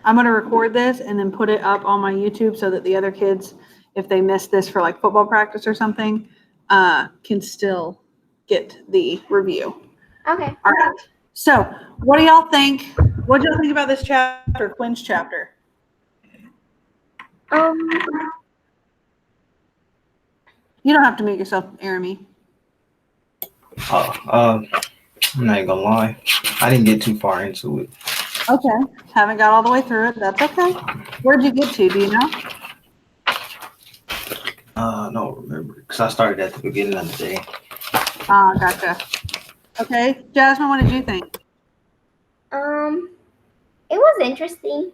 I'm going to record this and then put it up on my YouTube so that the other kids, if they miss this for like football practice or something, can still get the review. Okay. All right. So what do y'all think? What do y'all think about this chapter, Quinn's chapter? You don't have to mute yourself, Arami. I'm not even gonna lie. I didn't get too far into it. Okay. Haven't got all the way through it. That's okay. Where'd you get to? Do you know? I don't remember because I started at the beginning of the day. Gotcha. Okay. Jasmine, what did you think? It was interesting.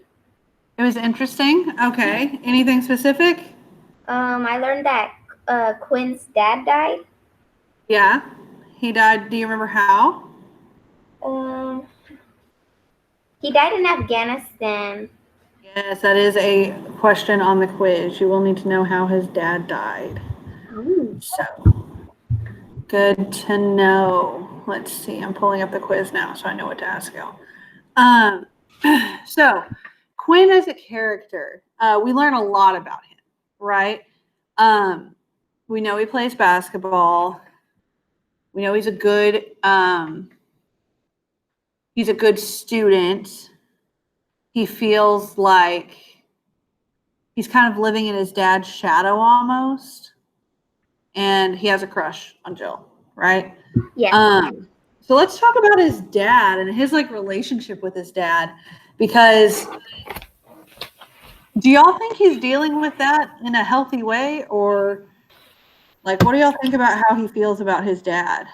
It was interesting. Okay. Anything specific? I learned that Quinn's dad died. Yeah. He died. Do you remember how? He died in Afghanistan. Yes, that is a question on the quiz. You will need to know how his dad died. Ooh. So, good to know. Let's see. I'm pulling up the quiz now so I know what to ask y'all. So, Quinn as a character, we learn a lot about him, right? We know he plays basketball. We know he's a good student. He feels like he's kind of living in his dad's shadow almost. And he has a crush on Jill, right? Yeah. So let's talk about his dad and his like relationship with his dad, because do y'all think he's dealing with that in a healthy way, or like what do y'all think about how he feels about his dad?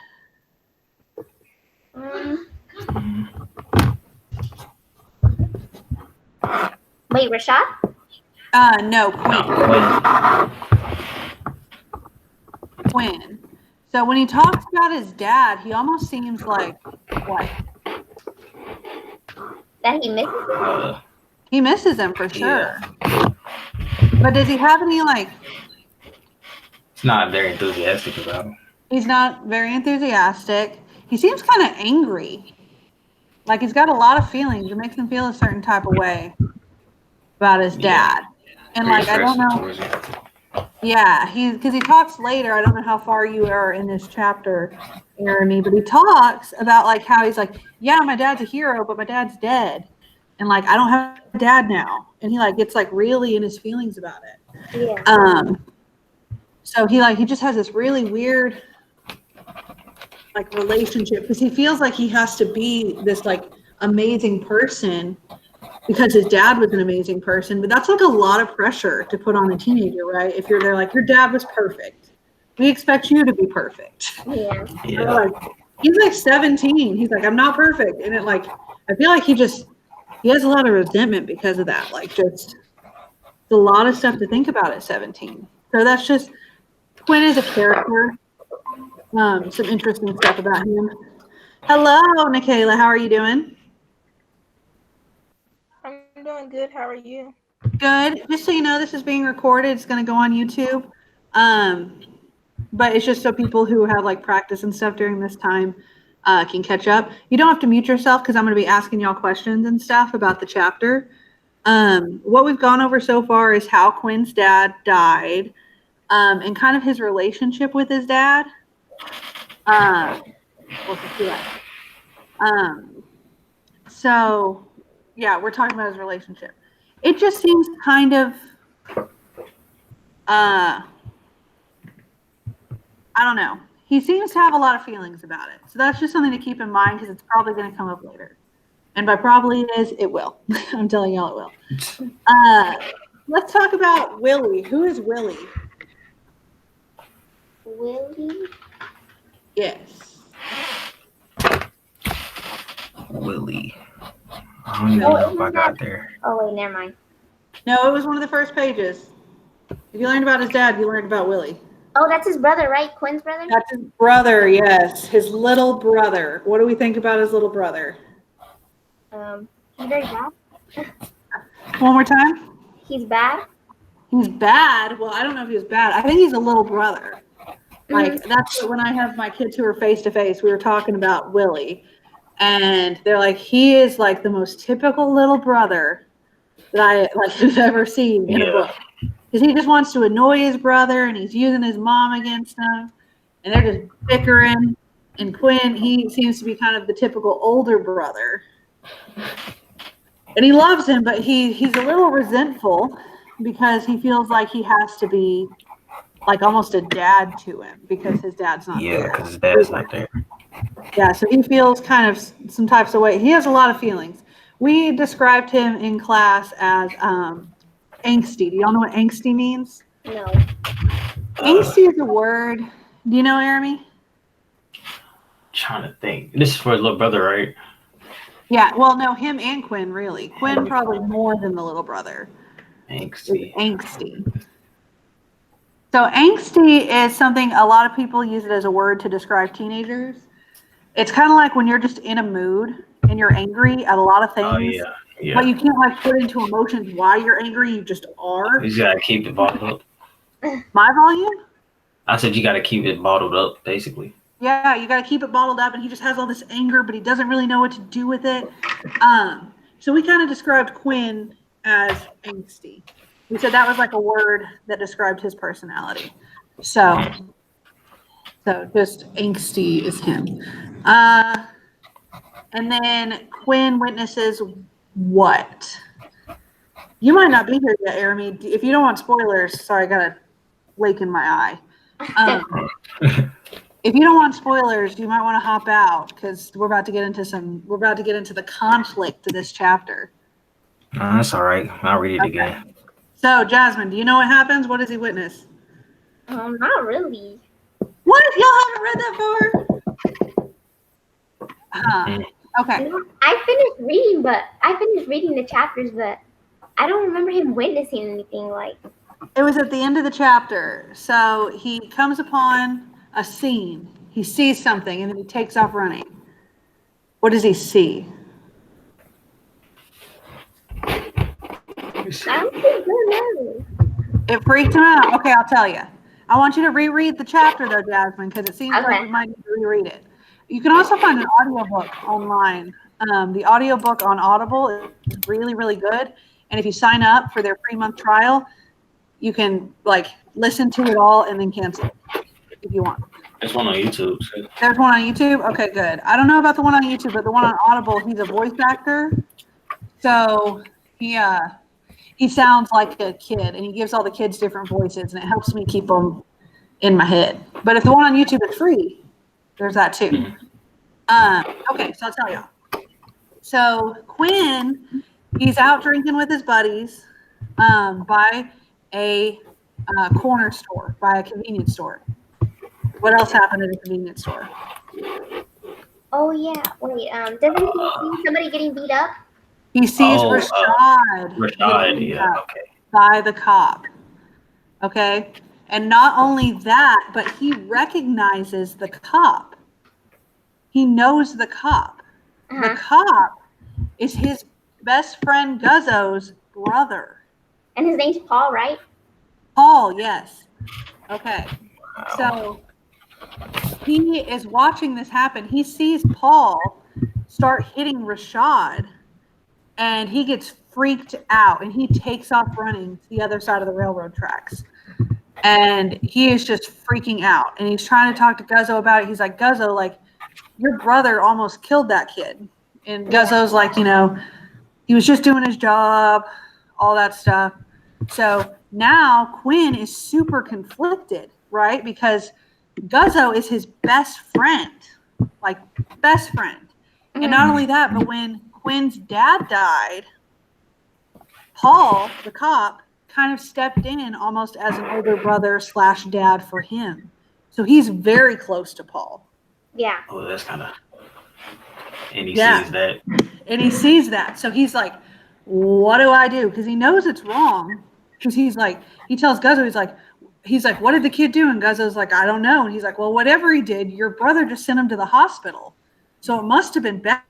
Wait, Rashad? No, Quinn. So when he talks about his dad, he almost seems like what? That he misses him? He misses him for sure. Yeah. But does he have any like? He's not very enthusiastic about him. He's not very enthusiastic. He seems kind of angry. Like he's got a lot of feelings. It makes him feel a certain type of way about his dad. And like I don't know. Yeah, because he talks later. I don't know how far you are in this chapter, Arami, but he talks about like how he's like, yeah, my dad's a hero, but my dad's dead, and like I don't have a dad now, and he like gets like really in his feelings about it. Yeah. So he just has this really weird like relationship because he feels like he has to be this like amazing person because his dad was an amazing person, but that's like a lot of pressure to put on a teenager, right? If you're there like your dad was perfect, we expect you to be perfect. Yeah. Like, he's like 17. He's like, I'm not perfect, and it like I feel like he has a lot of resentment because of that. Like just a lot of stuff to think about at 17. So that's just Quinn is a character. Some interesting stuff about him. Hello, Nikayla. How are you doing? I'm doing good. How are you? Good. Just so you know, this is being recorded. It's going to go on YouTube. But it's just so people who have like practice and stuff during this time can catch up. You don't have to mute yourself because I'm going to be asking y'all questions and stuff about the chapter. What we've gone over so far is how Quinn's dad died and kind of his relationship with his dad. So yeah, we're talking about his relationship. It just seems kind of I don't know. He seems to have a lot of feelings about it. So that's just something to keep in mind because it's probably going to come up later. And by probably it will. I'm telling y'all it will. Let's talk about Willie. Who is Willie? Willie? Yes. Willie. I don't even know if I got there. Oh, wait, never mind. No, it was one of the first pages. If you learned about his dad, you learned about Willie. Oh, that's his brother, right? Quinn's brother? That's his brother, yes. His little brother. What do we think about his little brother? He's very bad. One more time? He's bad? He's bad? Well, I don't know if he's bad. I think he's a little brother. Like, that's when I have my kids who are face-to-face, we were talking about Willie. And they're like, he is like the most typical little brother. that I like have ever seen in a book. Because he just wants to annoy his brother, and he's using his mom against him, and they're just bickering. And Quinn, he seems to be kind of the typical older brother, and he loves him, but he's a little resentful because he feels like he has to be like almost a dad to him because his dad's not there. Yeah, because his dad's not there. Yeah, so he feels kind of some types of way. He has a lot of feelings. We described him in class as angsty. Do y'all know what angsty means? No. Angsty is a word. Do you know, Jeremy? Trying to think. This is for his little brother, right? Yeah, well, no, him and Quinn, really. Quinn probably more than the little brother. Angsty. Angsty. So angsty is something a lot of people use it as a word to describe teenagers. It's kind of like when you're just in a mood and you're angry at a lot of things. Oh, yeah. Yeah. But you can't like put into emotions why you're angry. You just are. You gotta keep it bottled up. My volume? I said you gotta keep it bottled up, basically. Yeah, you got to keep it bottled up, and he just has all this anger, but he doesn't really know what to do with it. So we kind of described Quinn as angsty. We said that was like a word that described his personality. So just angsty is him. And then Quinn witnesses what? You might not be here yet, Jeremy. If you don't want spoilers, sorry, I got a lake in my eye. If you don't want spoilers, you might want to hop out because we're about to get into the conflict of this chapter. That's all right. I'll read it again. So, Jasmine, do you know what happens? What does he witness? Not really. What? Y'all haven't read that far? Okay. I finished reading the chapters, but I don't remember him witnessing anything like. It was at the end of the chapter. So he comes upon a scene. He sees something, and then he takes off running. What does he see? I don't know. It freaked him out. Okay, I'll tell you. I want you to reread the chapter, though, Jasmine, because it seems like we might need to reread it. You can also find an audiobook online. The audiobook on Audible is really, really good. And if you sign up for their 3-month trial, you can like listen to it all and then cancel if you want. There's one on YouTube. So. There's one on YouTube? Okay, good. I don't know about the one on YouTube, but the one on Audible, he's a voice actor. So he sounds like a kid, and he gives all the kids different voices, and it helps me keep them in my head. But if the one on YouTube is free, there's that too. Okay, so I'll tell y'all. So Quinn, he's out drinking with his buddies by a corner store, by a convenience store. What else happened at a convenience store? Oh yeah. Wait. Doesn't he see somebody getting beat up? He sees Rashad by the cop. Okay? And not only that, but he recognizes the cop. He knows the cop. The cop is his best friend Guzzo's brother. And his name's Paul, right? Paul, yes. Okay. So he is watching this happen. He sees Paul start hitting Rashad, and he gets freaked out, and he takes off running to the other side of the railroad tracks. And he is just freaking out, and he's trying to talk to Guzzo about it. He's like, Guzzo, like, your brother almost killed that kid. And Guzzo's like, you know, he was just doing his job, all that stuff. So now Quinn is super conflicted, right? Because Guzzo is his best friend, like best friend. And not only that, but when Quinn's dad died, Paul, the cop, kind of stepped in almost as an older brother / dad for him. So he's very close to Paul. Yeah. Oh, that's kind of... And he sees that. And he sees that. So he's like, what do I do? Because he knows it's wrong. Because he's like, he tells Guzzo, he's like, what did the kid do? And Guzzo's like, I don't know. And he's like, well, whatever he did, your brother just sent him to the hospital. So it must have been bad.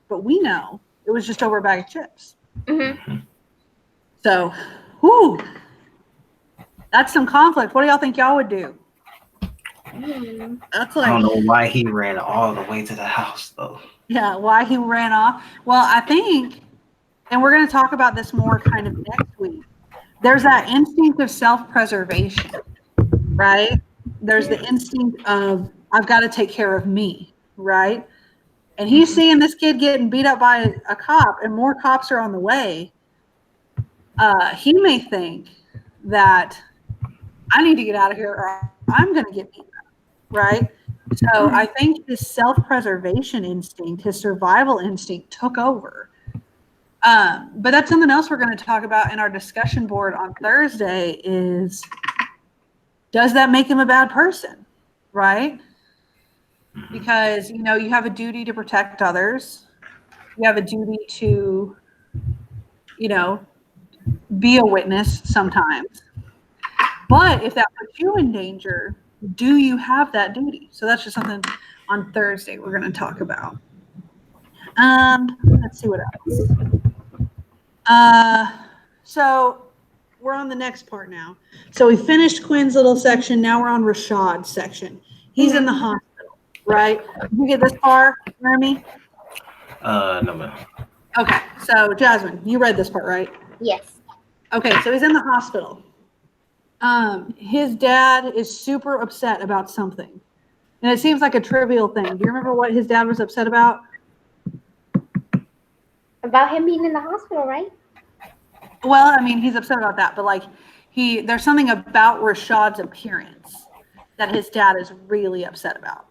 But we know it was just over a bag of chips. Mm-hmm. So, whew, that's some conflict. What do y'all think y'all would do? That's like, I don't know why he ran all the way to the house, though. Yeah, why he ran off. Well, I think and we're going to talk about this more kind of next week. There's that instinct of self-preservation, right? There's the instinct of, I've got to take care of me, right? And he's seeing this kid getting beat up by a cop, and more cops are on the way. He may think that I need to get out of here or I'm going to get beat up, right? So I think his self-preservation instinct, his survival instinct took over. But that's something else we're going to talk about in our discussion board on Thursday is, does that make him a bad person, right? Because, you know, you have a duty to protect others. You have a duty to, you know, be a witness sometimes. But if that puts you in danger, do you have that duty? So that's just something on Thursday we're going to talk about. Let's see what else. So we're on the next part now. So we finished Quinn's little section. Now we're on Rashad's section. He's in the hospital, right? Did you get this far, Jeremy? No, ma'am. Okay. So Jasmine, you read this part, right? Yes. Okay. So he's in the hospital. His dad is super upset about something. And it seems like a trivial thing. Do you remember what his dad was upset about? About him being in the hospital, right? Well, I mean, he's upset about that, but like there's something about Rashad's appearance that his dad is really upset about.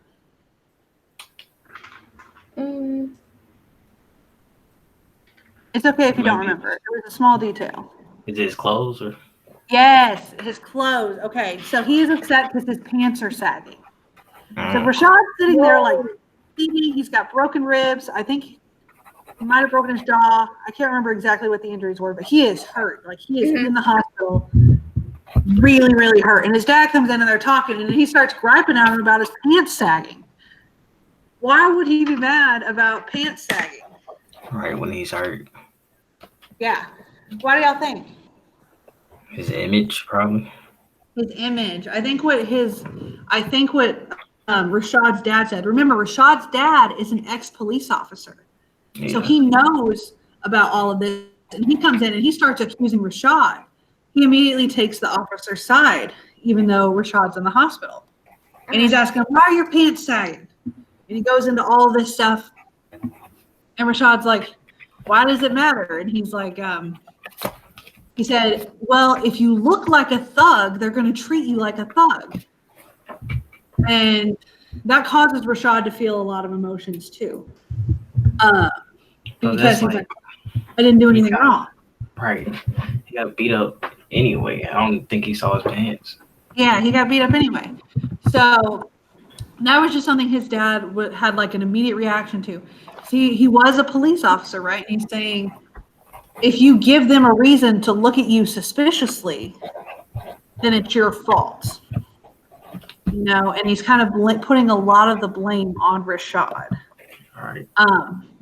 It's okay if you don't remember. It was a small detail. Is it his clothes or? Yes, his clothes. Okay, so he's upset because his pants are sagging. So Rashad's sitting there like, he's got broken ribs. I think he might have broken his jaw. I can't remember exactly what the injuries were, but he is hurt. Like he is in the hospital, really, really hurt. And his dad comes in and they're talking, and he starts griping at him about his pants sagging. Why would he be mad about pants sagging? Right when he's hurt. Yeah. Why do y'all think? His image, probably. His image. I think what Rashad's dad said. Remember, Rashad's dad is an ex-police officer. Yeah. So he knows about all of this. And he comes in and he starts accusing Rashad. He immediately takes the officer's side, even though Rashad's in the hospital. And he's asking, why are your pants sagging? And he goes into all this stuff. And Rashad's like, why does it matter? And he's like, he said, well, if you look like a thug, they're going to treat you like a thug. And that causes Rashad to feel a lot of emotions too. Because he's like, I didn't do anything wrong. Right. He got beat up anyway. I don't think he saw his pants. Yeah, he got beat up anyway. So that was just something his dad had like an immediate reaction to. See, he was a police officer, right? And he's saying, if you give them a reason to look at you suspiciously, then it's your fault. You know, and he's kind of putting a lot of the blame on Rashad. All right.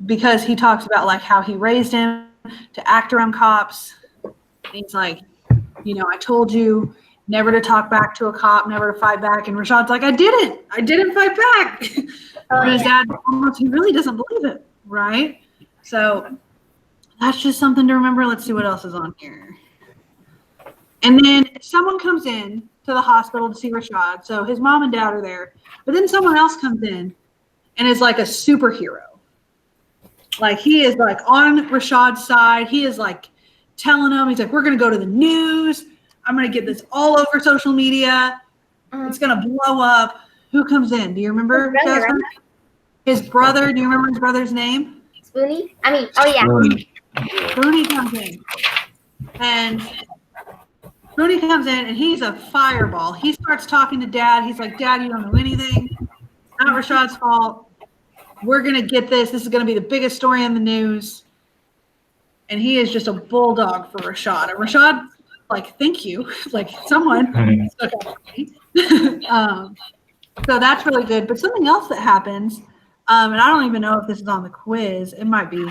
Because he talks about like how he raised him to act around cops. And he's like, you know, I told you never to talk back to a cop, never to fight back. And Rashad's like, I didn't fight back. But his dad he really doesn't believe it, right? So that's just something to remember. Let's see what else is on here. And then someone comes in to the hospital to see Rashad. So his mom and dad are there. But then someone else comes in and is like a superhero. Like he is like on Rashad's side. He is like telling him, he's like, we're going to go to the news. I'm going to get this all over social media. It's going to blow up. Who comes in? Do you remember? His brother. Do you remember his brother's name? Spoonie? I mean, oh yeah. Spoonie comes in. And Spoonie comes in and he's a fireball. He starts talking to Dad. He's like, Dad, you don't know anything. It's not Rashad's fault. We're going to get this. This is going to be the biggest story in the news. And he is just a bulldog for Rashad. And Rashad, like, thank you. Like, someone. So that's really good. But something else that happens, and I don't even know if this is on the quiz. It might be.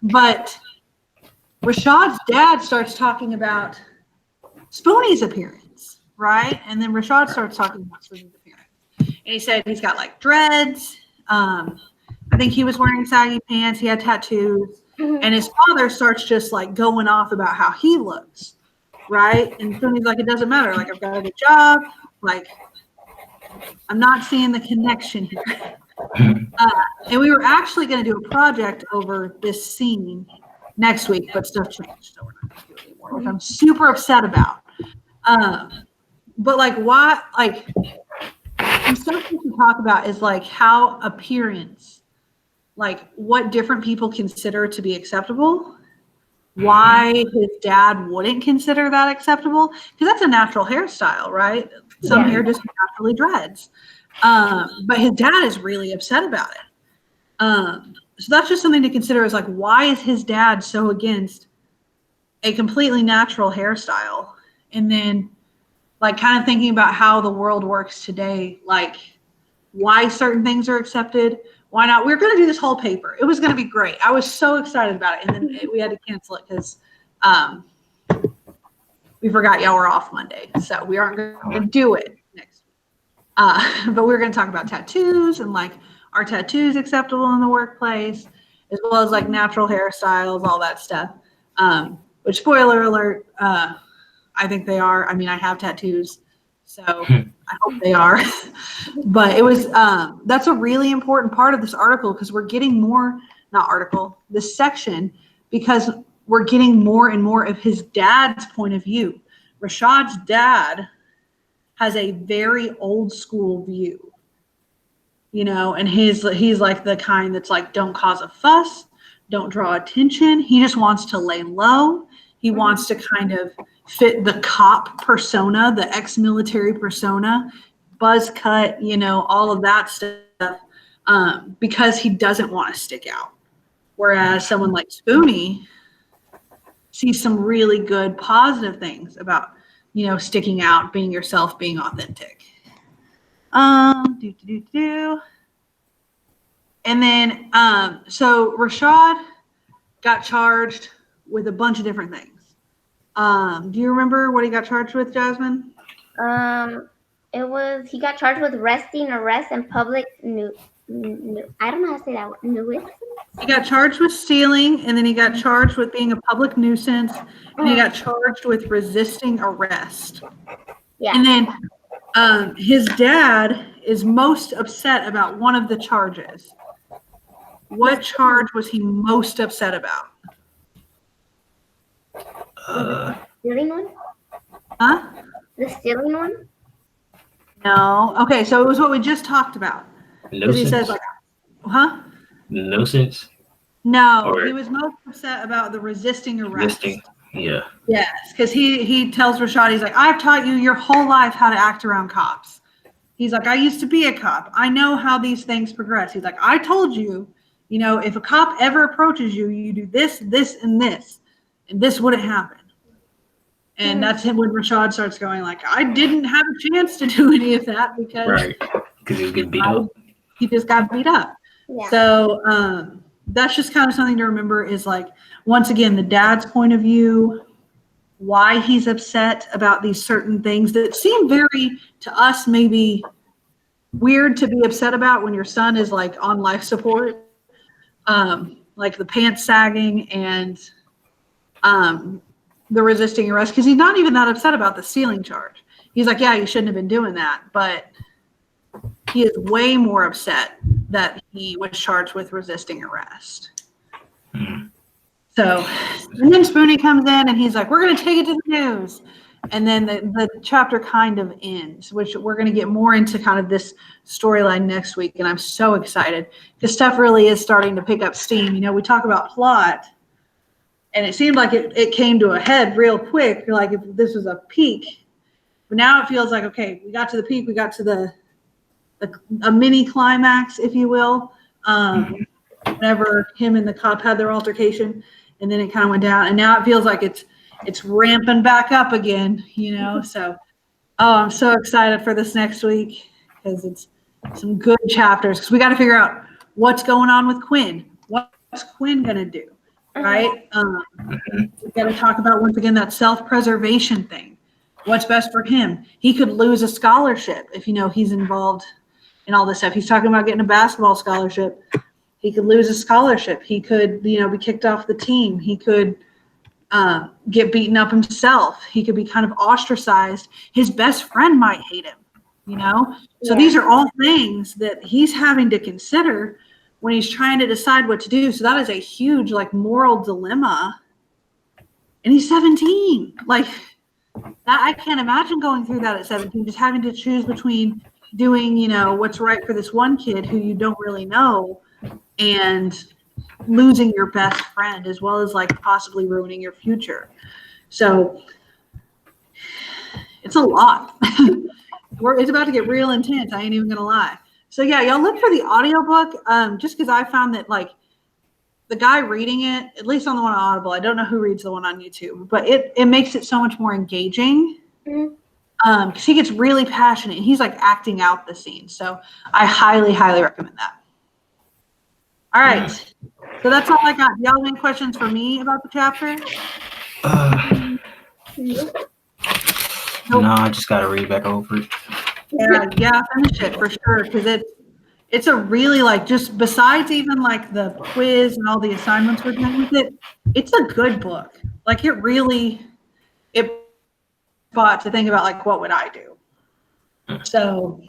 But Rashad's dad starts talking about Spoonie's appearance, right? And then Rashad starts talking about Spoonie's appearance. And he said he's got, like, dreads. I think he was wearing saggy pants. He had tattoos. And his father starts just like going off about how he looks, right? And Spoonie's like, it doesn't matter. Like, I've got a good job. Like, I'm not seeing the connection here. And we were actually going to do a project over this scene next week, but stuff changed, so we're not going to do it anymore, which I'm super upset about. But like, why? Like, some stuff we can talk about is like how appearance, like what different people consider to be acceptable. Why his dad wouldn't consider that acceptable? Because that's a natural hairstyle, right? Some hair just naturally dreads. But his dad is really upset about it. So that's just something to consider is like, why is his dad so against a completely natural hairstyle? And then like kind of thinking about how the world works today, like why certain things are accepted, why not? We were going to do this whole paper. It was going to be great. I was so excited about it. And then we had to cancel it because we forgot y'all were off Monday. So we aren't going to do it next week. But we were going to talk about tattoos and like, are tattoos acceptable in the workplace, as well as like natural hairstyles, all that stuff. Which spoiler alert, I think they are. I mean, I have tattoos, so I hope they are. But it was, that's a really important part of this article because we're getting more, this section, because we're getting more and more of his dad's point of view. Rashad's dad has a very old school view, you know, and he's like the kind that's like, don't cause a fuss, don't draw attention. He just wants to lay low. He wants to kind of fit the cop persona, the ex-military persona, buzz cut, you know, all of that stuff, because he doesn't want to stick out. Whereas someone like Spoonie sees some really good positive things about, you know, sticking out, being yourself, being authentic. And then, so Rashad got charged with a bunch of different things. Do you remember what he got charged with, Jasmine? He got charged with arrest, and public I don't know how to say that word. Nuisance? He got charged with stealing, and then he got charged with being a public nuisance, and he got charged with resisting arrest. Yeah. And then his dad is most upset about one of the charges. What charge was he most upset about? Stealing one? Huh? The stealing one? No. Okay, so it was what we just talked about. Because he says like, huh? Nuisance? No, Or- he was most upset about the resisting arrest. Yeah. Yes, because he tells Rashad, he's like, I've taught you your whole life how to act around cops. He's like, I used to be a cop. I know how these things progress. He's like, I told you, you know, if a cop ever approaches you, you do this, this, and this wouldn't happen. And that's him when Rashad starts going like, I didn't have a chance to do any of that because he was getting beat up. He just got beat up. Yeah. So that's just kind of something to remember is like, once again, the dad's point of view, why he's upset about these certain things that seem very, to us, maybe weird to be upset about when your son is like on life support, like the pants sagging and the resisting arrest, because he's not even that upset about the stealing charge. He's like, yeah, you shouldn't have been doing that. But he is way more upset that he was charged with resisting arrest. So, and then Spoonie comes in and he's like, we're going to take it to the news. And then the chapter kind of ends, which we're going to get more into kind of this storyline next week. And I'm so excited because stuff really is starting to pick up steam. You know, we talk about plot and it seemed like it came to a head real quick. Like if this was a peak, but now it feels like, okay, we got to the peak. We got to a mini climax, if you will. Whenever him and the cop had their altercation, and then it kind of went down, and now it feels like it's ramping back up again, you know. So, I'm so excited for this next week because it's some good chapters. Because we got to figure out what's going on with Quinn. What's Quinn gonna do, right? We got to talk about once again that self-preservation thing. What's best for him? He could lose a scholarship if he's involved in all this stuff. He's talking about getting a basketball scholarship. He could lose a scholarship. He could, be kicked off the team. He could get beaten up himself. He could be kind of ostracized. His best friend might hate him, So these are all things that he's having to consider when he's trying to decide what to do. So that is a huge, moral dilemma. And he's 17. That, I can't imagine going through that at 17, just having to choose between doing, what's right for this one kid who you don't really know and losing your best friend, as well as possibly ruining your future. So it's a lot. It's about to get real intense. I ain't even gonna lie. So yeah, y'all look for the audiobook, just because I found that the guy reading it, at least on the one on Audible, I don't know who reads the one on YouTube, but it makes it so much more engaging. Because he gets really passionate. He's acting out the scene. So I highly, highly recommend that. All right. So that's all I got. Do y'all have any questions for me about the chapter? No, I just got to read back over it. Yeah, finish it for sure. Because it's a really just besides even the quiz and all the assignments we're doing with it, it's a good book. It brought to think about what would I do. So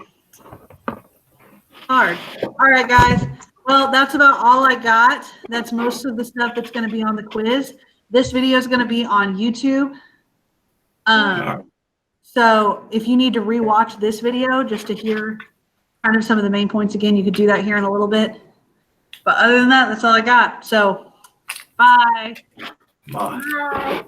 hard. All right, guys. Well, that's about all I got. That's most of the stuff that's going to be on the quiz. This video is going to be on YouTube. So if you need to rewatch this video just to hear kind of some of the main points again, you could do that here in a little bit. But other than that, that's all I got. So bye. Bye. Bye.